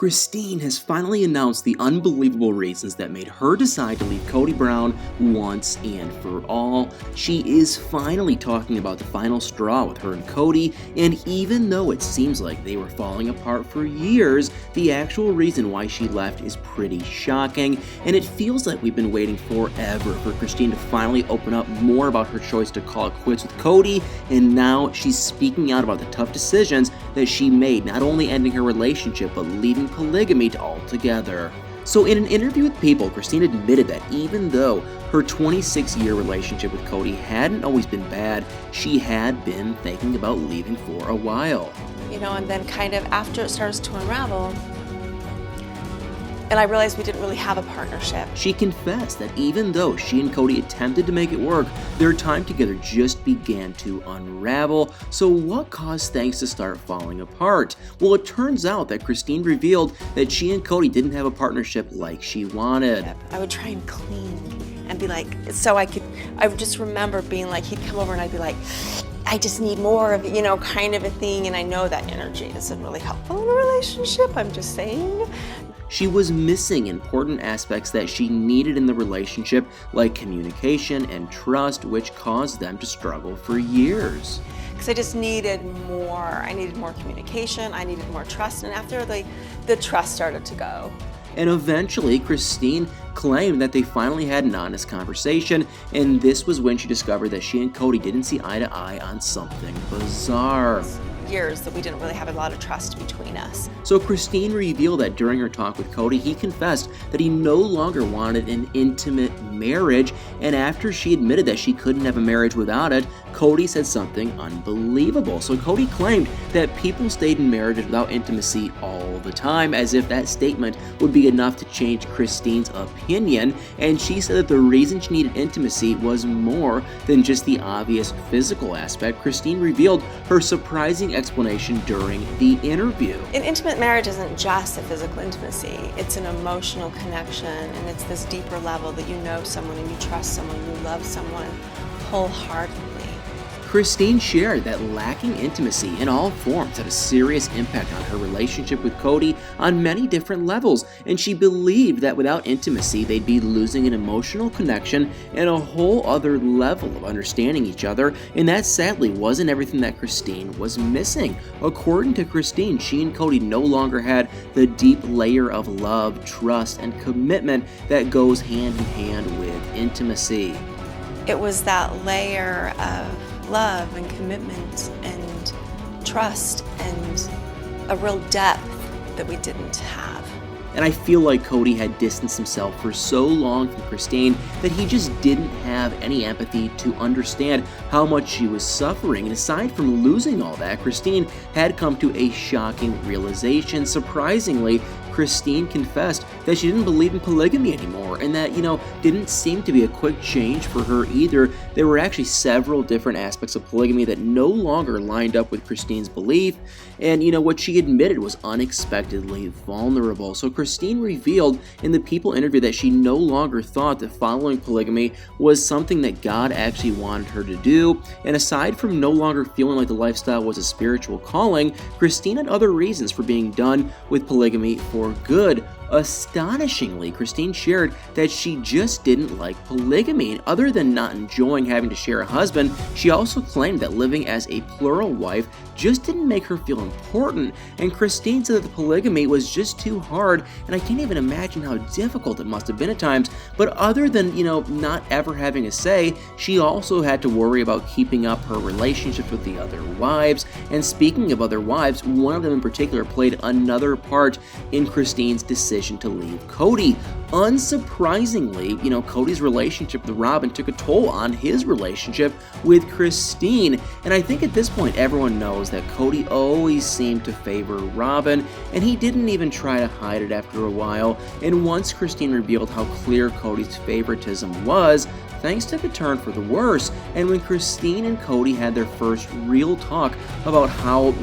Christine has finally announced the unbelievable reasons that made her decide to leave Kody Brown once and for all. She is finally talking about the final straw with her and Kody, and even though it seems like they were falling apart for years, the actual reason why she left is pretty shocking, and it feels like we've been waiting forever for Christine to finally open up more about her choice to call it quits with Kody, and now she's speaking out about the tough decisions that she made, not only ending her relationship, but leaving polygamy altogether. So in an interview with People, Christine admitted that even though her 26-year relationship with Kody hadn't always been bad, she had been thinking about leaving for a while. And then kind of after it starts to unravel, and I realized we didn't really have a partnership. She confessed that even though she and Kody attempted to make it work, their time together just began to unravel. So what caused things to start falling apart? Well, it turns out that Christine revealed that she and Kody didn't have a partnership like she wanted. I would try and clean and be like, I would just remember being like, he'd come over and I'd be like, I just need more of, kind of a thing. And I know that energy isn't really helpful in a relationship, I'm just saying. She was missing important aspects that she needed in the relationship, like communication and trust, which caused them to struggle for years. Because I just needed more. I needed more communication, I needed more trust, and after the trust started to go. And eventually, Christine claimed that they finally had an honest conversation, and this was when she discovered that she and Kody didn't see eye to eye on something bizarre. Years that we didn't really have a lot of trust between us. So Christine revealed that during her talk with Kody, he confessed that he no longer wanted an intimate marriage, and after she admitted that she couldn't have a marriage without it, Kody said something unbelievable. So Kody claimed that people stayed in marriages without intimacy all the time, as if that statement would be enough to change Christine's opinion, and she said that the reason she needed intimacy was more than just the obvious physical aspect. Christine revealed her surprising explanation during the interview. An intimate marriage isn't just a physical intimacy, it's an emotional connection, and it's this deeper level that you know someone and you trust someone, you love someone wholeheartedly. Christine shared that lacking intimacy in all forms had a serious impact on her relationship with Kody on many different levels, and she believed that without intimacy they'd be losing an emotional connection and a whole other level of understanding each other, and that sadly wasn't everything that Christine was missing. According to Christine, she and Kody no longer had the deep layer of love, trust, and commitment that goes hand in hand with intimacy. It was that layer of love and commitment and trust and a real depth that we didn't have. And I feel like Kody had distanced himself for so long from Christine that he just didn't have any empathy to understand how much she was suffering. And aside from losing all that, Christine had come to a shocking realization. Surprisingly, Christine confessed that she didn't believe in polygamy anymore, and that, didn't seem to be a quick change for her either. There were actually several different aspects of polygamy that no longer lined up with Christine's belief, and what she admitted was unexpectedly vulnerable. So Christine revealed in the People interview that she no longer thought that following polygamy was something that God actually wanted her to do, and aside from no longer feeling like the lifestyle was a spiritual calling, Christine had other reasons for being done with polygamy for good. Astonishingly, Christine shared that she just didn't like polygamy, and other than not enjoying having to share a husband, she also claimed that living as a plural wife just didn't make her feel important, and Christine said that the polygamy was just too hard, and I can't even imagine how difficult it must have been at times. But other than, not ever having a say, she also had to worry about keeping up her relationships with the other wives, and speaking of other wives, one of them in particular played another part in Christine's decision to leave Kody. Unsurprisingly, Kody's relationship with Robin took a toll on his relationship with Christine, and I think at this point everyone knows that Kody always seemed to favor Robin, and he didn't even try to hide it after a while. And once Christine revealed how clear Kody's favoritism was, things took a turn for the worse. And when Christine and Kody had their first real talk about how,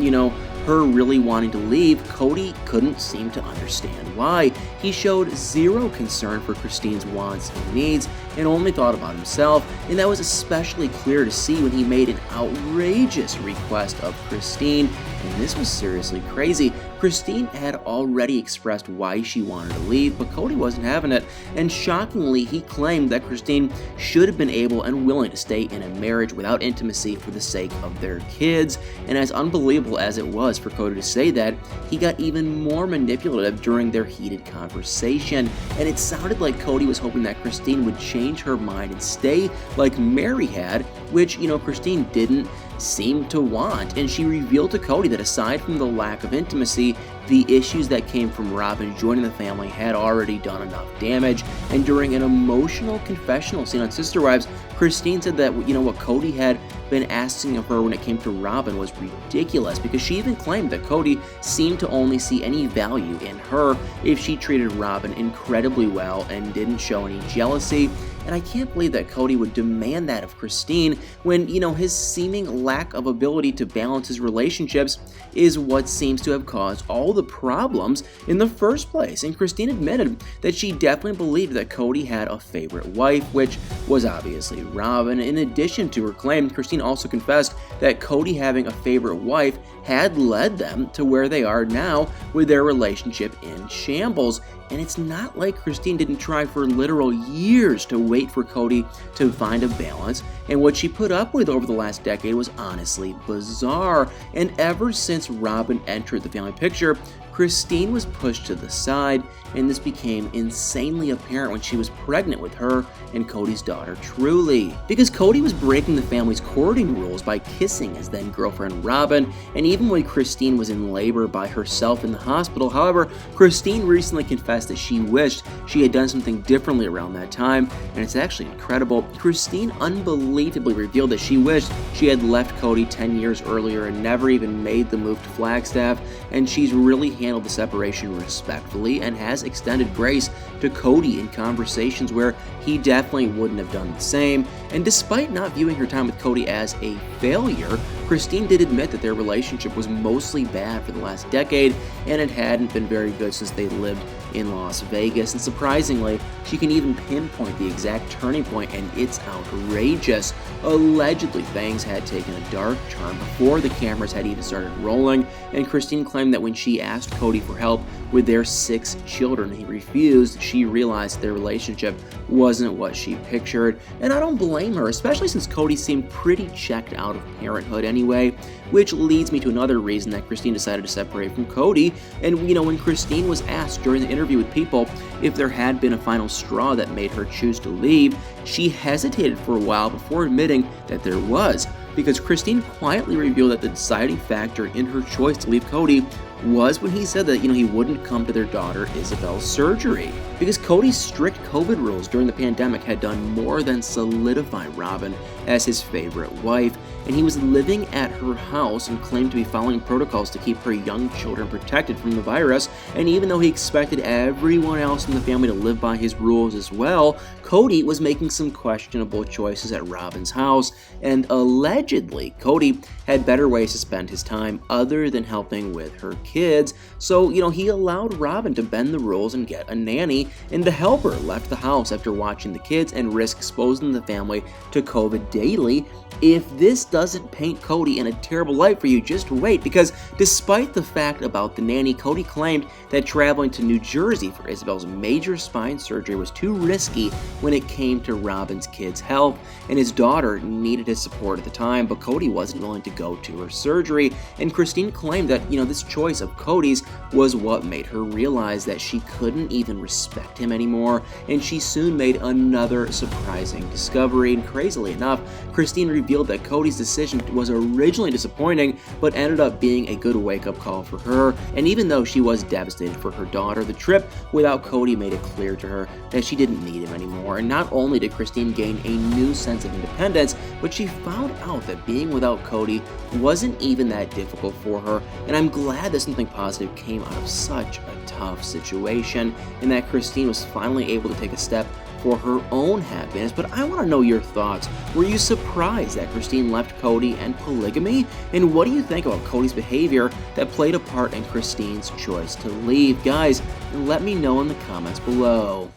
her really wanting to leave, Kody couldn't seem to understand why. He showed zero concern for Christine's wants and needs and only thought about himself, and that was especially clear to see when he made an outrageous request of Christine, and this was seriously crazy. Christine had already expressed why she wanted to leave, but Kody wasn't having it, and shockingly, he claimed that Christine should have been able and willing to stay in a marriage without intimacy for the sake of their kids. And as unbelievable as it was for Kody to say that, he got even more manipulative during their heated conversation, and it sounded like Kody was hoping that Christine would change her mind and stay like Mary had, which, Christine didn't seem to want. And she revealed to Kody that aside from the lack of intimacy, the issues that came from Robyn joining the family had already done enough damage. And during an emotional confessional scene on Sister Wives, Christine said that, what Kody had been asking of her when it came to Robyn was ridiculous, because she even claimed that Kody seemed to only see any value in her if she treated Robyn incredibly well and didn't show any jealousy. And I can't believe that Kody would demand that of Christine when, his seeming lack of ability to balance his relationships is what seems to have caused all the problems in the first place. And Christine admitted that she definitely believed that Kody had a favorite wife, which was obviously Robyn. In addition to her claim, Christine also confessed that Kody having a favorite wife had led them to where they are now with their relationship in shambles. And it's not like Christine didn't try for literal years to wait for Kody to find a balance, and what she put up with over the last decade was honestly bizarre. And ever since Robyn entered the family picture, Christine was pushed to the side, and this became insanely apparent when she was pregnant with her and Kody's daughter, Truly. Because Kody was breaking the family's courting rules by kissing his then-girlfriend Robyn, and even when Christine was in labor by herself in the hospital. However, Christine recently confessed that she wished she had done something differently around that time, and it's actually incredible. Christine unbelievably revealed that she wished she had left Kody 10 years earlier and never even made the move to Flagstaff, and she's really handled the separation respectfully and has extended grace to Kody in conversations where he definitely wouldn't have done the same. And despite not viewing her time with Kody as a failure, Christine did admit that their relationship was mostly bad for the last decade, and it hadn't been very good since they lived in Las Vegas. And surprisingly, she can even pinpoint the exact turning point, and it's outrageous. Allegedly, things had taken a dark turn before the cameras had even started rolling, and Christine claimed that when she asked Kody for help with their 6 children, he refused. She realized their relationship wasn't what she pictured, and I don't blame her, especially since Kody seemed pretty checked out of parenthood anyway, which leads me to another reason that Christine decided to separate from Kody. And when Christine was asked during the interview with People if there had been a final straw that made her choose to leave, she hesitated for a while before admitting that there was, because Christine quietly revealed that the deciding factor in her choice to leave Kody was when he said that, he wouldn't come to their daughter Isabel's surgery. Because Kody's strict COVID rules during the pandemic had done more than solidify Robyn as his favorite wife, and he was living at her house and claimed to be following protocols to keep her young children protected from the virus. And even though he expected everyone else in the family to live by his rules as well, Kody was making some questionable choices at Robyn's house, and allegedly, Kody had better ways to spend his time other than helping with her kids. So, he allowed Robyn to bend the rules and get a nanny, and the helper left the house after watching the kids and risk exposing the family to COVID daily. If this doesn't paint Kody in a terrible light for you, just wait, because despite the fact about the nanny, Kody claimed that traveling to New Jersey for Isabel's major spine surgery was too risky when it came to Robyn's kids' health, and his daughter needed his support at the time, but Kody wasn't willing to go to her surgery. And Christine claimed that, this choice of Kody's was what made her realize that she couldn't even respect him anymore, and she soon made another surprising discovery. And crazily enough, Christine revealed that Kody's decision was originally disappointing, but ended up being a good wake-up call for her. And even though she was devastated for her daughter, the trip without Kody made it clear to her that she didn't need him anymore. And not only did Christine gain a new sense of independence, but she found out that being without Kody wasn't even that difficult for her. And I'm glad that something positive came out of such a tough situation, and that Christine was finally able to take a step for her own happiness. But I want to know your thoughts. Were you surprised that Christine left Kody and polygamy? And what do you think about Kody's behavior that played a part in Christine's choice to leave? Guys, let me know in the comments below.